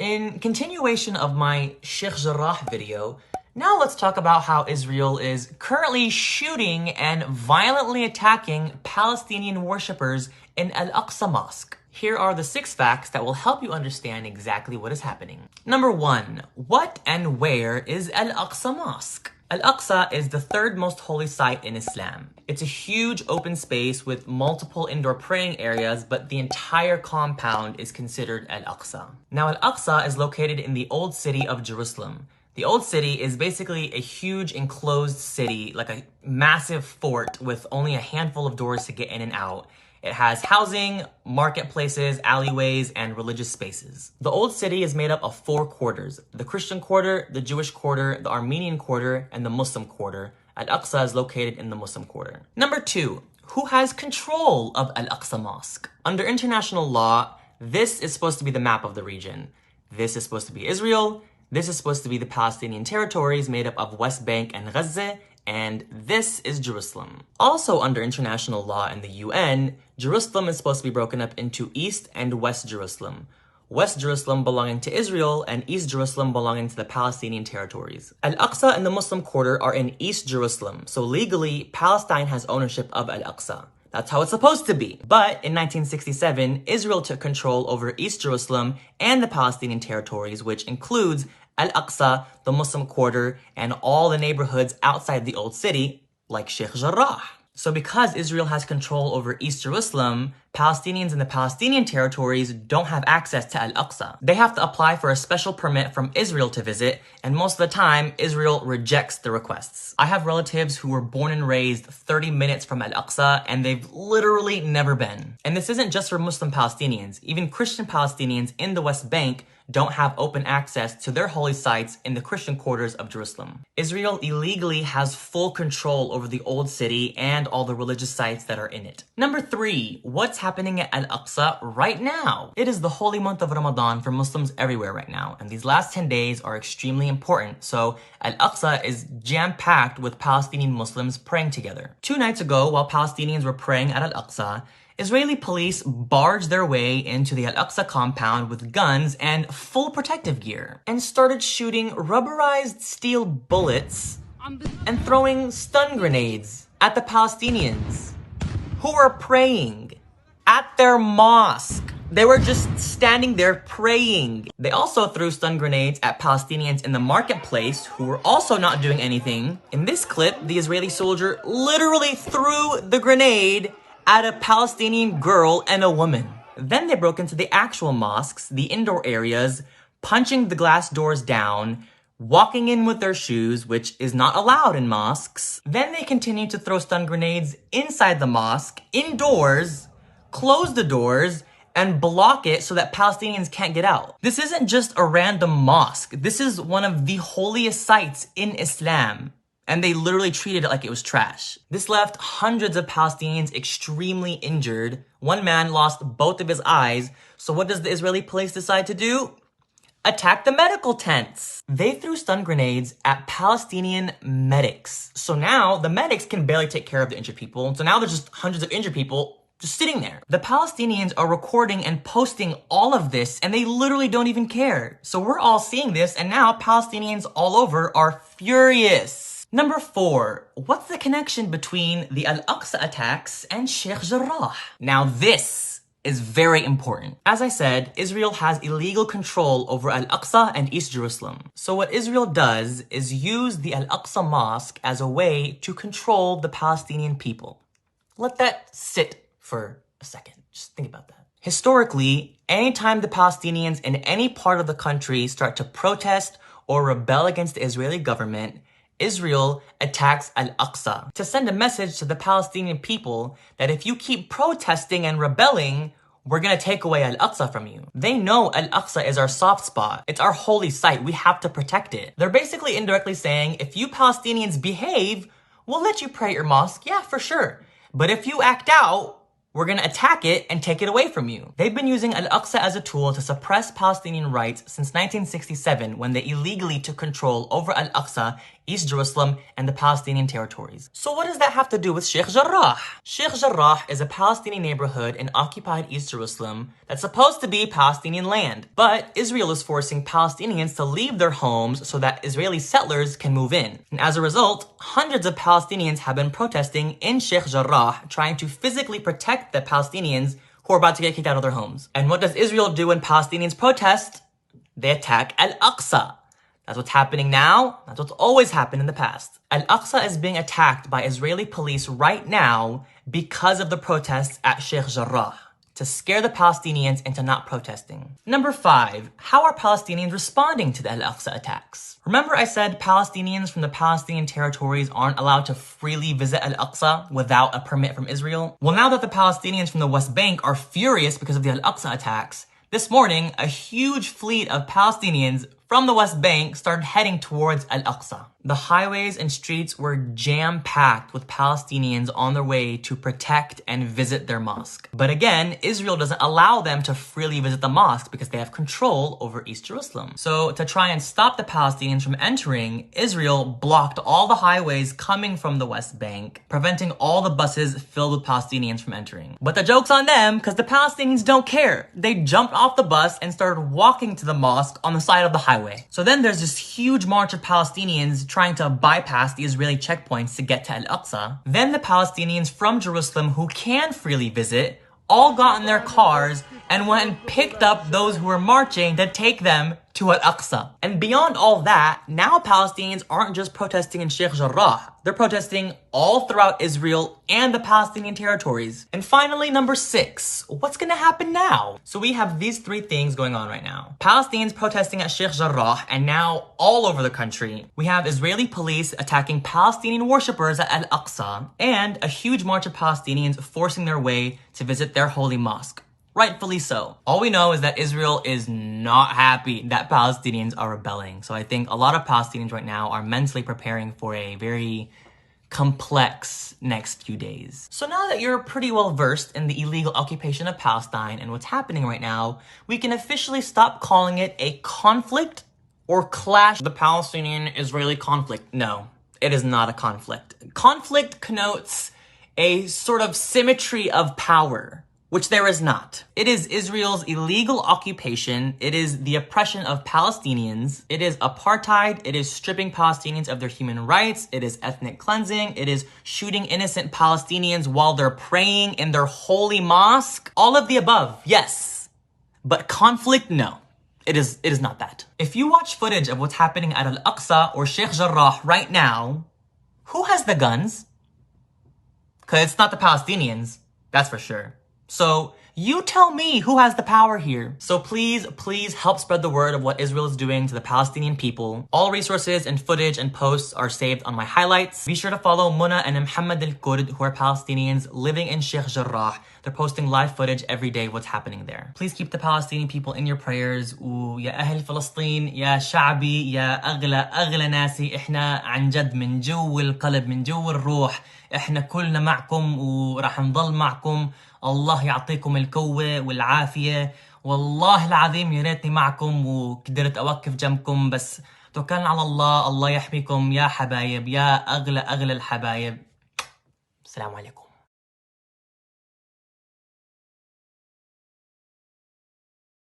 In continuation of my Sheikh Jarrah video, now let's talk about how Israel is currently shooting and violently attacking Palestinian worshippers in Al-Aqsa Mosque. Here are the 6 facts that will help you understand exactly what is happening. Number 1, what and where is Al-Aqsa Mosque? Al-Aqsa is the 3rd most holy site in Islam. It's a huge open space with multiple indoor praying areas, but the entire compound is considered Al-Aqsa. Now, Al-Aqsa is located in the Old City of Jerusalem. The Old City is basically a huge enclosed city, like a massive fort with only a handful of doors to get in and out. It has housing, marketplaces, alleyways, and religious spaces. The Old City is made up of 4 quarters: the Christian quarter, the Jewish quarter, the Armenian quarter, and the Muslim quarter. Al-Aqsa is located in the Muslim quarter. Number 2, who has control of Al-Aqsa Mosque? Under international law, this is supposed to be the map of the region. This is supposed to be Israel. This is supposed to be the Palestinian territories made up of West Bank and Gaza. And this is Jerusalem. Also under international law in the UN, Jerusalem is supposed to be broken up into East and West Jerusalem. West Jerusalem belonging to Israel and East Jerusalem belonging to the Palestinian territories. Al-Aqsa and the Muslim quarter are in East Jerusalem, so legally Palestine has ownership of Al-Aqsa. That's how it's supposed to be. But in 1967, Israel took control over East Jerusalem and the Palestinian territories, which includes Al-Aqsa, the Muslim quarter, and all the neighborhoods outside the Old City, like Sheikh Jarrah. So because Israel has control over East Jerusalem, Palestinians in the Palestinian territories don't have access to Al-Aqsa. They have to apply for a special permit from Israel to visit, and most of the time, Israel rejects the requests. I have relatives who were born and raised 30 minutes from Al-Aqsa, and they've literally never been. And this isn't just for Muslim Palestinians. Even Christian Palestinians in the West Bank don't have open access to their holy sites in the Christian quarters of Jerusalem. Israel illegally has full control over the Old City and all the religious sites that are in it. Number 3, what's happening at Al-Aqsa right now? It is the holy month of Ramadan for Muslims everywhere right now, and these last 10 days are extremely important, so Al-Aqsa is jam-packed with Palestinian Muslims praying together. 2 nights ago, while Palestinians were praying at Al-Aqsa, Israeli police barged their way into the Al-Aqsa compound with guns and full protective gear and started shooting rubberized steel bullets and throwing stun grenades at the Palestinians who were praying at their mosque. They were just standing there praying. They also threw stun grenades at Palestinians in the marketplace who were also not doing anything. In this clip, the Israeli soldier literally threw the grenade at a Palestinian girl and a woman. Then they broke into the actual mosques, the indoor areas, punching the glass doors down, walking in with their shoes, which is not allowed in mosques. Then they continued to throw stun grenades inside the mosque, indoors, close the doors, and block it so that Palestinians can't get out. This isn't just a random mosque. This is one of the holiest sites in Islam. And they literally treated it like it was trash. This left hundreds of Palestinians extremely injured. One man lost both of his eyes. So what does the Israeli police decide to do? Attack the medical tents. They threw stun grenades at Palestinian medics. So now the medics can barely take care of the injured people. So now there's just hundreds of injured people just sitting there. The Palestinians are recording and posting all of this, and they literally don't even care. So we're all seeing this, and now Palestinians all over are furious. Number 4, what's the connection between the Al-Aqsa attacks and Sheikh Jarrah? Now this is very important. As I said, Israel has illegal control over Al-Aqsa and East Jerusalem. So what Israel does is use the Al-Aqsa Mosque as a way to control the Palestinian people. Let that sit for a second. Just think about that. Historically, anytime the Palestinians in any part of the country start to protest or rebel against the Israeli government, Israel attacks Al-Aqsa to send a message to the Palestinian people that if you keep protesting and rebelling, we're gonna take away Al-Aqsa from you. They know Al-Aqsa is our soft spot. It's our holy site. We have to protect it. They're basically indirectly saying, if you Palestinians behave, we'll let you pray at your mosque. Yeah, for sure. But if you act out, we're gonna attack it and take it away from you. They've been using Al-Aqsa as a tool to suppress Palestinian rights since 1967 when they illegally took control over Al-Aqsa East Jerusalem, and the Palestinian territories. So what does that have to do with Sheikh Jarrah? Sheikh Jarrah is a Palestinian neighborhood in occupied East Jerusalem that's supposed to be Palestinian land. But Israel is forcing Palestinians to leave their homes so that Israeli settlers can move in. And as a result, hundreds of Palestinians have been protesting in Sheikh Jarrah, trying to physically protect the Palestinians who are about to get kicked out of their homes. And what does Israel do when Palestinians protest? They attack Al-Aqsa. That's what's happening now. That's what's always happened in the past. Al-Aqsa is being attacked by Israeli police right now because of the protests at Sheikh Jarrah, to scare the Palestinians into not protesting. Number 5, how are Palestinians responding to the Al-Aqsa attacks? Remember I said Palestinians from the Palestinian territories aren't allowed to freely visit Al-Aqsa without a permit from Israel? Well, now that the Palestinians from the West Bank are furious because of the Al-Aqsa attacks, this morning, a huge fleet of Palestinians from the West Bank started heading towards Al-Aqsa. The highways and streets were jam-packed with Palestinians on their way to protect and visit their mosque. But again, Israel doesn't allow them to freely visit the mosque because they have control over East Jerusalem. So to try and stop the Palestinians from entering, Israel blocked all the highways coming from the West Bank, preventing all the buses filled with Palestinians from entering. But the joke's on them because the Palestinians don't care. They jumped off the bus and started walking to the mosque on the side of the highway. So then there's this huge march of Palestinians trying to bypass the Israeli checkpoints to get to Al-Aqsa. Then the Palestinians from Jerusalem who can freely visit all got in their cars and went and picked up those who were marching to take them to Al-Aqsa. And beyond all that, now Palestinians aren't just protesting in Sheikh Jarrah. They're protesting all throughout Israel and the Palestinian territories. And finally, number 6, what's gonna happen now? So we have these 3 things going on right now. Palestinians protesting at Sheikh Jarrah, and now all over the country. We have Israeli police attacking Palestinian worshippers at Al-Aqsa, and a huge march of Palestinians forcing their way to visit their holy mosque. Rightfully so. All we know is that Israel is not happy that Palestinians are rebelling. So I think a lot of Palestinians right now are mentally preparing for a very complex next few days. So now that you're pretty well versed in the illegal occupation of Palestine and what's happening right now, we can officially stop calling it a conflict or clash. The Palestinian-Israeli conflict. No, it is not a conflict. Conflict connotes a sort of symmetry of power, which there is not. It is Israel's illegal occupation. It is the oppression of Palestinians. It is apartheid. It is stripping Palestinians of their human rights. It is ethnic cleansing. It is shooting innocent Palestinians while they're praying in their holy mosque. All of the above, yes. But conflict, no. It is not that. If you watch footage of what's happening at Al-Aqsa or Sheikh Jarrah right now, who has the guns? Because it's not the Palestinians, that's for sure. So you tell me who has the power here. So please help spread the word of what Israel is doing to the Palestinian people. All resources and footage and posts are saved on my highlights. Be sure to follow Muna and Muhammad Al-Kurd, who are Palestinians living in Sheikh Jarrah. They're posting live footage every day of what's happening there. Please keep the Palestinian people in your prayers. ويا أهل فلسطين يا شعبي يا أغلى ناسي إحنا عن جد من جو القلب من جو الروح إحنا كلنا معكم وراح نضل معكم. الله يعطيكم القوة والعافية. والله العظيم يا ريتني معكم وقدرت أوقف جنبكم، بس توكلنا على الله. الله يحميكم يا حبايب، يا أغلى الحبايب. السلام عليكم.